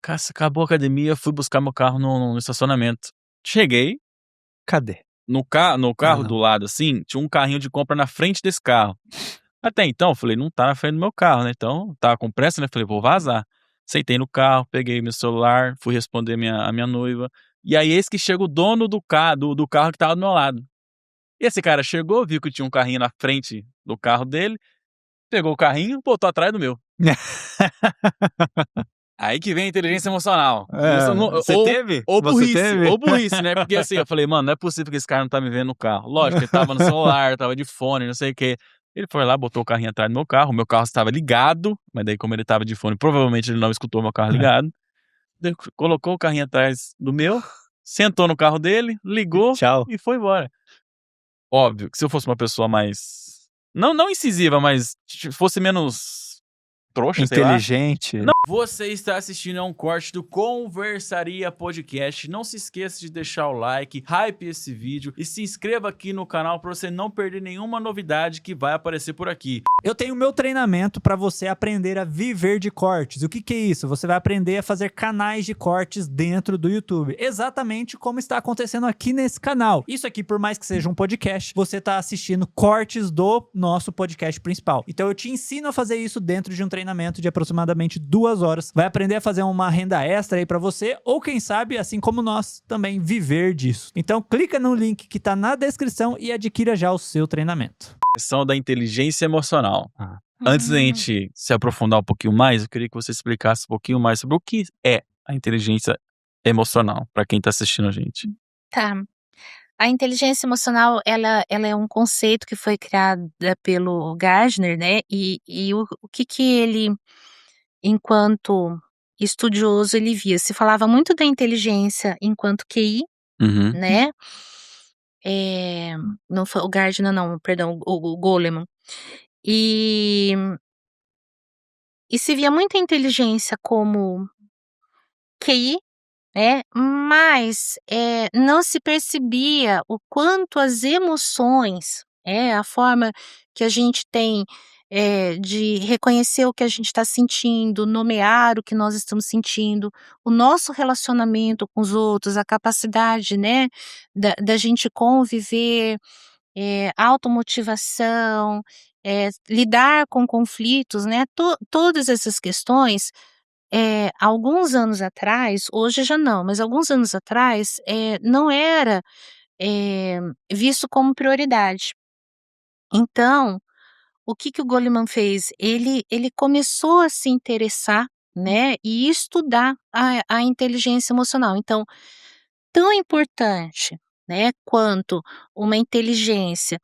Acabou a academia, fui buscar meu carro no estacionamento. Cheguei, Cadê? no carro não. do lado, assim, tinha um carrinho de compra na frente desse carro. Até então, eu falei, não tá na frente do meu carro, né? Então, tava com pressa, né? Falei, vou vazar. Sentei no carro, peguei meu celular, fui responder a minha noiva. E aí, eis que chega o dono do carro que tava do meu lado. E esse cara chegou, viu que tinha um carrinho na frente do carro dele, pegou o carrinho e botou atrás do meu. Aí que vem a inteligência emocional. Você teve? Ou Você burrice, teve? ou burrice, né? Porque assim, eu falei, mano, não é possível que esse cara não tá me vendo no carro. Lógico, ele tava no celular, tava de fone, não sei o quê. Ele foi lá, botou o carrinho atrás do meu carro estava ligado, mas daí como ele tava de fone, provavelmente ele não escutou meu carro ligado. Daí colocou o carrinho atrás do meu, sentou no carro dele, ligou Tchau. e foi embora. Óbvio que se eu fosse uma pessoa mais, não incisiva, mas fosse menos trouxa, sei lá. Inteligente. Você está assistindo a um corte do Conversaria Podcast. Não se esqueça de deixar o like, hype esse vídeo e se inscreva aqui no canal para você não perder nenhuma novidade que vai aparecer por aqui. Eu tenho o meu treinamento para você aprender a viver de cortes. O que é isso? Você vai aprender a fazer canais de cortes dentro do YouTube. Exatamente como está acontecendo aqui nesse canal. Isso aqui, por mais que seja um podcast, você está assistindo cortes do nosso podcast principal. Então eu te ensino a fazer isso dentro de um treinamento de aproximadamente 2 horas. Vai aprender a fazer uma renda extra aí para você, ou quem sabe, assim como nós, também viver disso. Então clica no link que tá na descrição e adquira já o seu treinamento. Questão da inteligência emocional. Antes da gente se aprofundar um pouquinho mais, eu queria que você explicasse um pouquinho mais sobre o que é a inteligência emocional, para quem tá assistindo a gente. Tá. A inteligência emocional, ela é um conceito que foi criada pelo Gardner, né? E o que ele, enquanto estudioso, ele via? Se falava muito da inteligência enquanto QI, Uhum. né? Não foi o Gardner, não, perdão, o Goleman. E se via muita inteligência como QI, né? Mas não se percebia o quanto as emoções, a forma que a gente tem de reconhecer o que a gente está sentindo, nomear o que nós estamos sentindo, o nosso relacionamento com os outros, a capacidade, né, da gente conviver, automotivação, lidar com conflitos, né, todas essas questões. Alguns anos atrás, hoje já não, mas alguns anos atrás, não era visto como prioridade. Então, o que o Goleman fez? Ele começou a se interessar, né, e estudar a inteligência emocional. Então, tão importante, né, quanto uma inteligência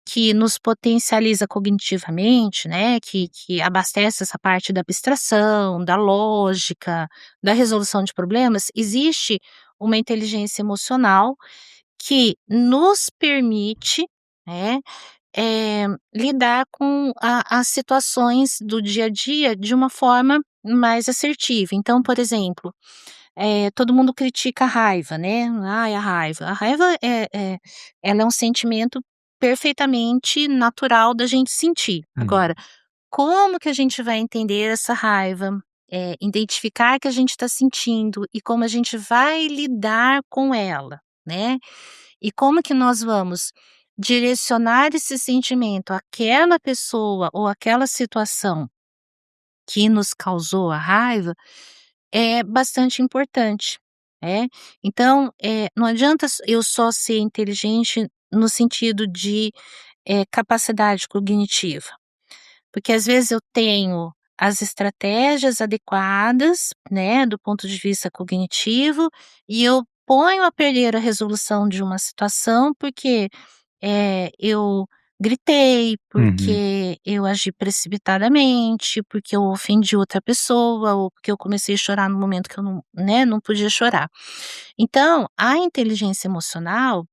que nos potencializa cognitivamente, né, que abastece essa parte da abstração, da lógica, da resolução de problemas, existe uma inteligência emocional que nos permite, né, lidar com as situações do dia a dia de uma forma mais assertiva. Então, por exemplo, todo mundo critica a raiva, né? Ai, a raiva. A raiva ela é um sentimento perfeitamente natural da gente sentir. Agora, como que a gente vai entender essa raiva? Identificar que a gente está sentindo e como a gente vai lidar com ela, né? E como que nós vamos direcionar esse sentimento àquela pessoa ou àquela situação que nos causou a raiva é bastante importante, né. Então, não adianta eu só ser inteligente no sentido de, capacidade cognitiva, porque às vezes eu tenho as estratégias adequadas, né, do ponto de vista cognitivo, e eu ponho a perder a resolução de uma situação, porque eu gritei, porque eu agi precipitadamente, porque eu ofendi outra pessoa, ou porque eu comecei a chorar no momento que eu não, né, não podia chorar. Então, a inteligência emocional,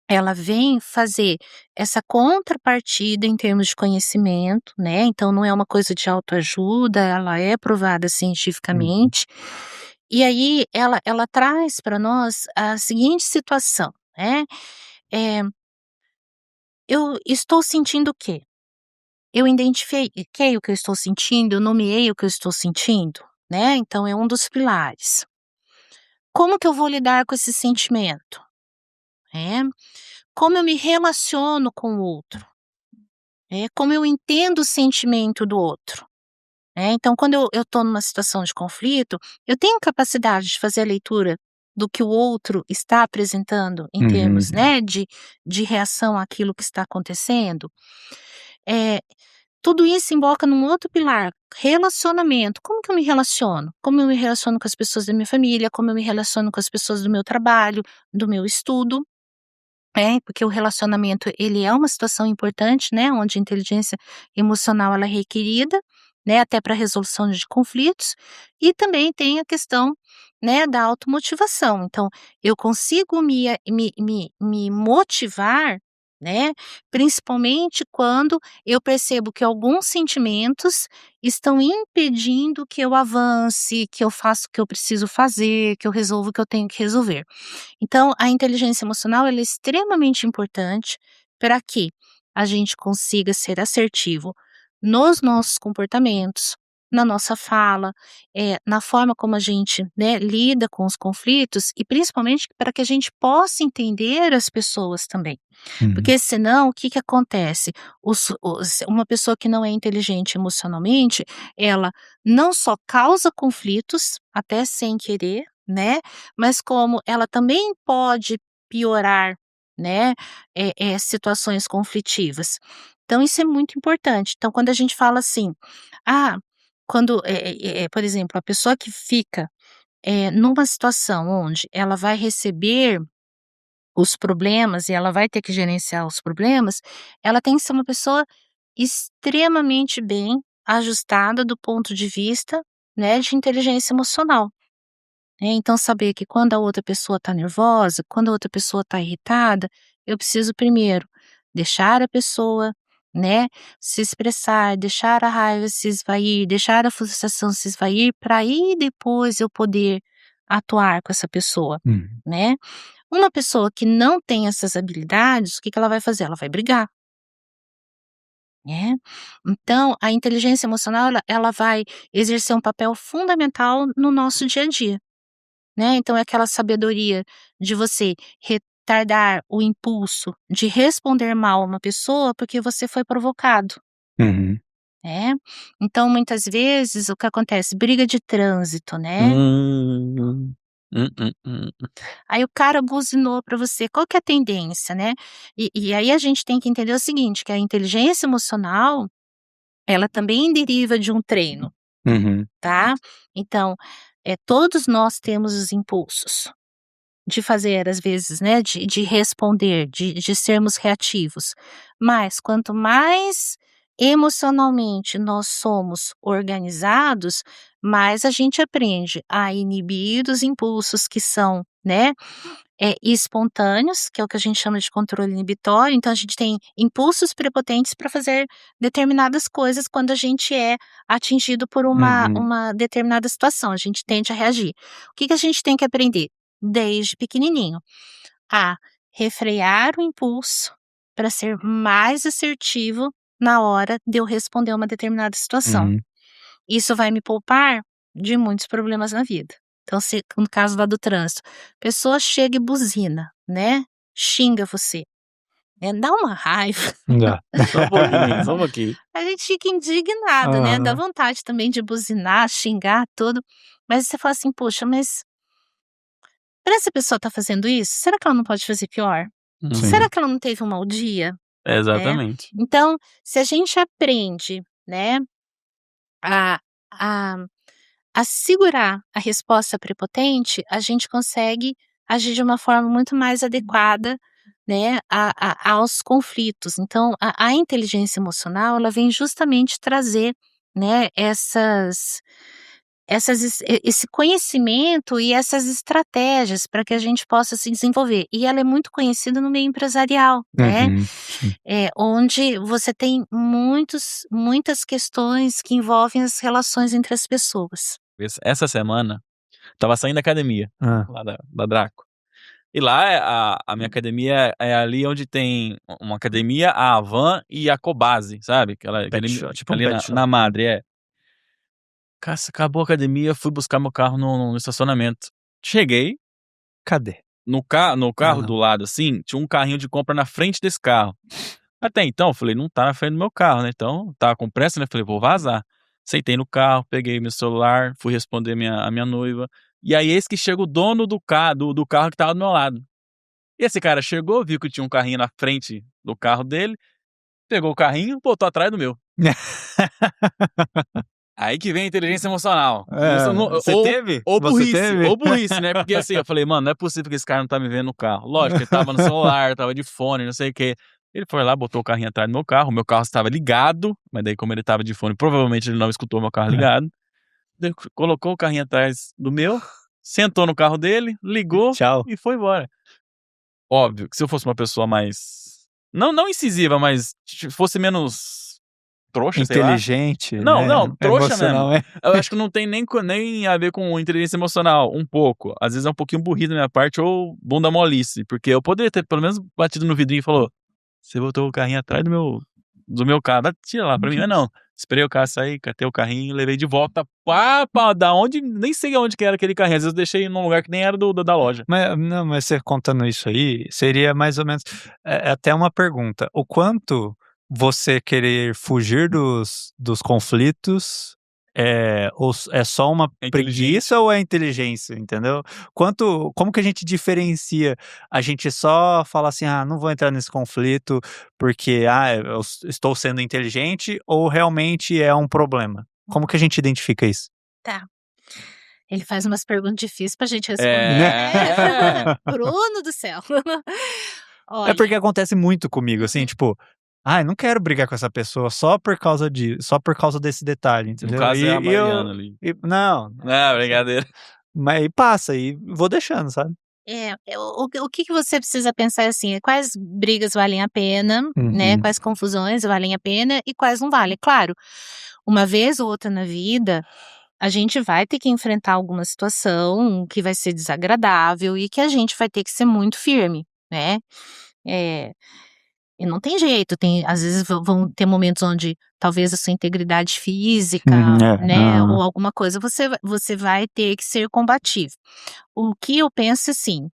ela vem fazer essa contrapartida em termos de conhecimento, né, então não é uma coisa de autoajuda, ela é provada cientificamente, e aí ela traz para nós a seguinte situação, né, eh eu estou sentindo o quê? Eu identifiquei o que eu estou sentindo, eu nomeei o que eu estou sentindo, né? Então é um dos pilares. Como que eu vou lidar com esse sentimento? Como eu me relaciono com o outro? Como eu entendo o sentimento do outro? Então, quando eu estou numa situação de conflito, eu tenho capacidade de fazer a leitura do que o outro está apresentando em termos, né, de reação àquilo que está acontecendo. Tudo isso emboca num outro pilar, relacionamento. Como que eu me relaciono? Como eu me relaciono com as pessoas da minha família, como eu me relaciono com as pessoas do meu trabalho, do meu estudo. Porque o relacionamento, ele é uma situação importante, né, onde a inteligência emocional ela é requerida, né, até para resolução de conflitos, e também tem a questão, né, da automotivação. Então, eu consigo me motivar, né, principalmente quando eu percebo que alguns sentimentos estão impedindo que eu avance, que eu faça o que eu preciso fazer, que eu resolva o que eu tenho que resolver. Então, a inteligência emocional ela é extremamente importante para que a gente consiga ser assertivo nos nossos comportamentos, na nossa fala, na forma como a gente, né, lida com os conflitos e principalmente para que a gente possa entender as pessoas também. Porque senão, o que que acontece? Uma pessoa que não é inteligente emocionalmente, ela não só causa conflitos, até sem querer, né, mas como ela também pode piorar, né, situações conflitivas. Então isso é muito importante. Então quando a gente fala assim, quando, por exemplo, a pessoa que fica, numa situação onde ela vai receber os problemas e ela vai ter que gerenciar os problemas, ela tem que ser uma pessoa extremamente bem ajustada do ponto de vista, né, de inteligência emocional. Então saber que quando a outra pessoa está nervosa, quando a outra pessoa está irritada, eu preciso primeiro deixar a pessoa, né, se expressar, deixar a raiva se esvair, deixar a frustração se esvair, para aí depois eu poder atuar com essa pessoa, né. Uma pessoa que não tem essas habilidades, o que que ela vai fazer? Ela vai brigar, né. Então a inteligência emocional ela vai exercer um papel fundamental no nosso dia a dia. Né, então é aquela sabedoria de você retardar o impulso de responder mal a uma pessoa, porque você foi provocado, né. Então muitas vezes o que acontece, briga de trânsito, né, Hum. Hum. aí o cara buzinou para você, qual que é a tendência, né. E aí a gente tem que entender o seguinte, que a inteligência emocional, ela também deriva de um treino, tá. Então, todos nós temos os impulsos. De fazer, às vezes, né, de responder, de sermos reativos. Mas quanto mais emocionalmente nós somos organizados, mais a gente aprende a inibir os impulsos que são, né, espontâneos, que é o que a gente chama de controle inibitório. Então a gente tem impulsos prepotentes para fazer determinadas coisas quando a gente é atingido por uma determinada situação, a gente tende a reagir. O que que a gente tem que aprender? Desde pequenininho, a refrear o impulso para ser mais assertivo na hora de eu responder uma determinada situação. Isso vai me poupar de muitos problemas na vida. Então, se no caso lá do trânsito, pessoa chega e buzina, né, xinga você, dá uma raiva. Dá. Só um pouquinho, só um pouquinho. A gente fica indignado, né, dá vontade também de buzinar, xingar, tudo, mas você fala assim: "Poxa, mas pra essa pessoa estar fazendo isso, será que ela não pode fazer pior? Será que ela não teve um mau dia?", né. Exatamente. Então, se a gente aprende, né, a a a segurar a resposta prepotente, a gente consegue agir de uma forma muito mais adequada, né, aos conflitos. Então a inteligência emocional, ela vem justamente trazer, né, esse conhecimento e essas estratégias para que a gente possa se desenvolver. E ela é muito conhecida no meio empresarial, né, onde você tem muitas questões que envolvem as relações entre as pessoas. Essa semana, tava saindo da academia, lá da Draco. E lá, a minha academia é ali onde tem uma academia, a Havan e a Cobase, sabe? Aquela Pet academia, shop, tipo um ali pet na shop. Madre, acabou a academia, fui buscar meu carro no estacionamento. Cheguei, Cadê? no carro Aham. do lado, assim, tinha um carrinho de compra na frente desse carro. Até então, eu falei, não tá na frente do meu carro, né? Então, tava com pressa, né? Falei, vou vazar. Sentei no carro, peguei meu celular, fui responder a minha noiva. E aí, eis que chega o dono do carro que tava do meu lado. E esse cara chegou, viu que tinha um carrinho na frente do carro dele, pegou o carrinho, botou atrás do meu. Aí que vem a inteligência emocional. Isso Você teve? ou Você teve? burrice, né? Porque assim, eu falei, mano, não é possível que esse cara não tá me vendo no carro. Lógico, ele tava no celular, tava de fone, não sei o quê. Ele foi lá, botou o carrinho atrás do meu carro estava ligado, mas daí como ele tava de fone, provavelmente ele não escutou meu carro ligado. Daí colocou o carrinho atrás do meu, sentou no carro dele, ligou Tchau. e foi embora. Óbvio que se eu fosse uma pessoa mais... Não incisiva, mas fosse menos trouxa, sei lá. Inteligente, Não, né? trouxa mesmo. Emocionalmente. Eu acho que não tem nem a ver com inteligência emocional, um pouco. Às vezes é um pouquinho burrice da minha parte ou bunda molice, porque eu poderia ter pelo menos batido no vidrinho e falou, você botou o carrinho atrás do meu carro, tira lá pra mim. Mas não, esperei o carro sair, catei o carrinho, levei de volta da onde, nem sei aonde que era aquele carrinho, às vezes eu deixei num lugar que nem era da loja. Mas você contando isso aí, seria mais ou menos até uma pergunta. O quanto você querer fugir dos conflitos é só uma É preguiça ou é inteligência, entendeu? Como que a gente diferencia? A gente só fala assim, não vou entrar nesse conflito porque eu estou sendo inteligente ou realmente é um problema? Como que a gente identifica isso? Tá. Ele faz umas perguntas difíceis pra gente responder, É. né? Bruno do céu. É Olha, porque acontece muito comigo, assim, tipo, eu não quero brigar com essa pessoa só por causa desse detalhe, entendeu? No caso é a E eu, Mariana ali. não, Não, brincadeira. mas passa e vou deixando, sabe? o que você precisa pensar assim, quais brigas valem a pena, né? Uhum. Quais confusões valem a pena e quais não valem. Claro, uma vez ou outra na vida, a gente vai ter que enfrentar alguma situação que vai ser desagradável e que a gente vai ter que ser muito firme, né? E não tem jeito, às vezes vão ter momentos onde talvez a sua integridade física, né, ou alguma coisa, você vai ter que ser combativo. O que eu penso assim,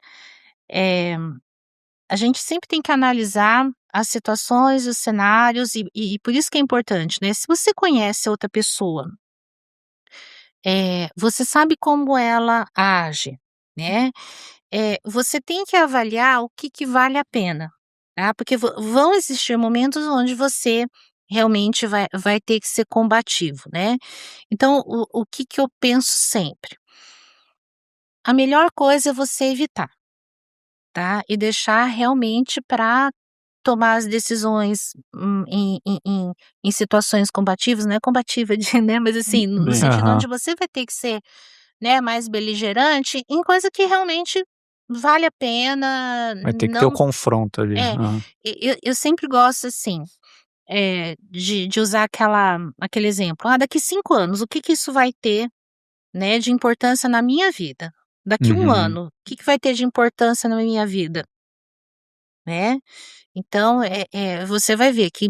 a gente sempre tem que analisar as situações, os cenários, e por isso que é importante, né? Se você conhece outra pessoa, você sabe como ela age, né? Você tem que avaliar o que vale a pena, tá? Porque vão existir momentos onde você realmente vai ter que ser combativo, né? Então, o que eu penso sempre? A melhor coisa é você evitar, tá? E deixar realmente para tomar as decisões em situações combativas, não é combativa né? Mas assim, no sentido onde você vai ter que ser, né, mais beligerante em coisa que realmente vale a pena, Vai ter que ter o não confronto ali. eu sempre gosto assim, de usar aquele exemplo, daqui 5 anos, o que isso vai ter, né, de importância na minha vida? Daqui 1 ano, o que vai ter de importância na minha vida? Né? Então, você vai ver que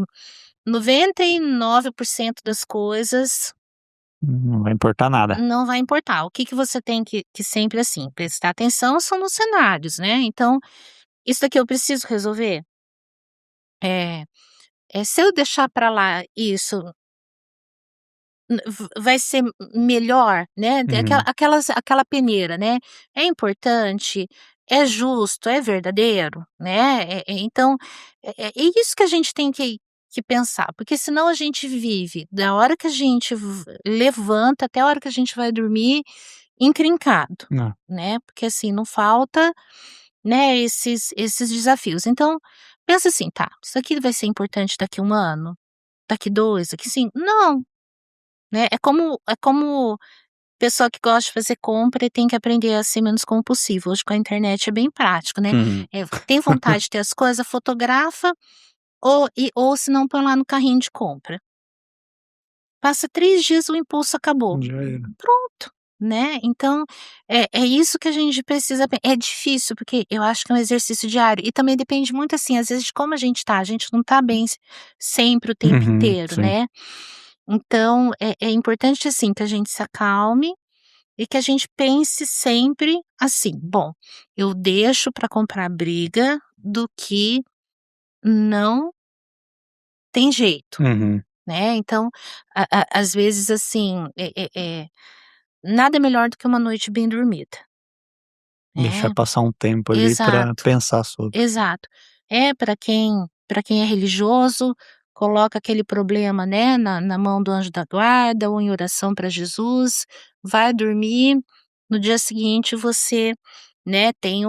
99% das coisas Não vai importar nada. não vai importar. O que você tem que sempre, assim, prestar atenção são nos cenários, né? Então, isso daqui eu preciso resolver? Se eu deixar para lá isso, vai ser melhor, né? Aquela peneira, né? É importante, é justo, é verdadeiro, né? Então, é isso que a gente tem que pensar, porque senão a gente vive da hora que a gente levanta até a hora que a gente vai dormir encrencado, né? Porque assim, não falta, né, esses desafios. Então, pensa assim, tá, isso aqui vai ser importante daqui 1 ano, daqui 2, daqui 5? Não, né? É como pessoa que gosta de fazer compra e tem que aprender a ser menos compulsivo. Hoje com a internet é bem prático, né? Tem vontade de ter as coisas, fotografa ou se não põe lá no carrinho de compra. Passa 3 dias, o impulso acabou. Já era. Pronto, né? Então, é isso que a gente precisa. É difícil, porque eu acho que é um exercício diário. E também depende muito, assim, às vezes, de como a gente tá. A gente não tá bem sempre o tempo inteiro, sim. né? Então, é importante, assim, que a gente se acalme e que a gente pense sempre assim: "Bom, eu deixo para comprar briga do que não tem jeito", Uhum. né. Então, às vezes, assim, nada é melhor do que uma noite bem dormida, Deixar né. passar um tempo ali pra Exato. pensar sobre. Exato. Para quem é religioso, coloca aquele problema, né, na mão do anjo da guarda ou em oração para Jesus, vai dormir, no dia seguinte você, né, tem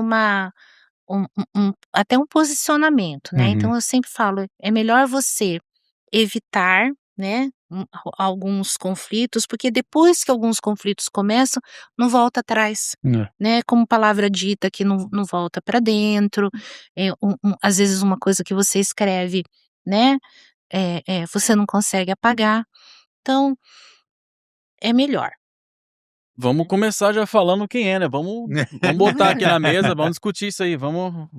até um posicionamento, né. Uhum. Então eu sempre falo, é melhor você evitar, né, alguns conflitos, porque depois que alguns conflitos começam, não volta atrás, É. né, como palavra dita que não volta para dentro, às vezes uma coisa que você escreve, né, você não consegue apagar, então é melhor. Vamos começar já falando quem é, né? Vamos botar aqui na mesa, vamos discutir isso aí, vamos